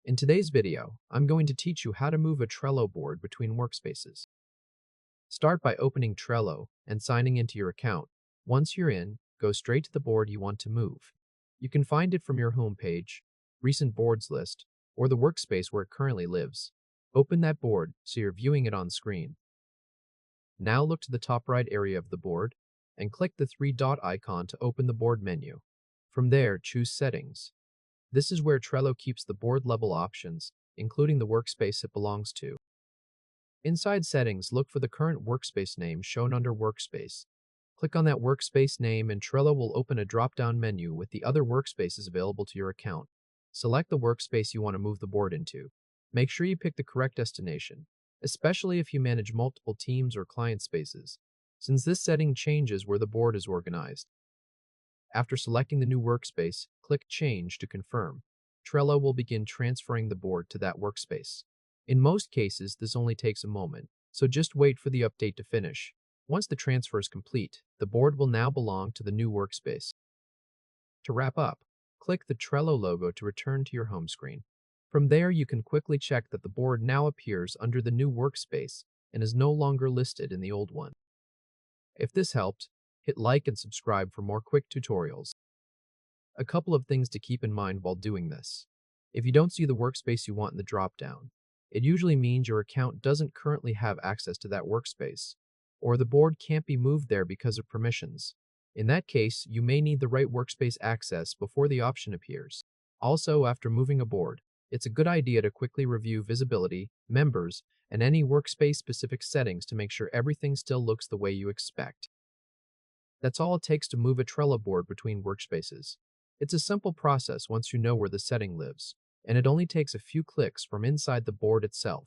In today's video, I'm going to teach you how to move a Trello board between workspaces. Start by opening Trello and signing into your account. Once you're in, go straight to the board you want to move. You can find it from your home page, recent boards list, or the workspace where it currently lives. Open that board so you're viewing it on screen. Now look to the top right area of the board and click the three-dot icon to open the board menu. From there, choose Settings. This is where Trello keeps the board-level options, including the workspace it belongs to. Inside Settings, look for the current workspace name shown under Workspace. Click on that workspace name and Trello will open a drop-down menu with the other workspaces available to your account. Select the workspace you want to move the board into. Make sure you pick the correct destination, especially if you manage multiple teams or client spaces, since this setting changes where the board is organized. After selecting the new workspace, click Change to confirm. Trello will begin transferring the board to that workspace. In most cases, this only takes a moment, so just wait for the update to finish. Once the transfer is complete, the board will now belong to the new workspace. To wrap up, click the Trello logo to return to your home screen. From there, you can quickly check that the board now appears under the new workspace and is no longer listed in the old one. If this helped, hit like and subscribe for more quick tutorials. A couple of things to keep in mind while doing this. If you don't see the workspace you want in the dropdown, it usually means your account doesn't currently have access to that workspace, or the board can't be moved there because of permissions. In that case, you may need the right workspace access before the option appears. Also, after moving a board, it's a good idea to quickly review visibility, members, and any workspace-specific settings to make sure everything still looks the way you expect. That's all it takes to move a Trello board between workspaces. It's a simple process once you know where the setting lives, and it only takes a few clicks from inside the board itself.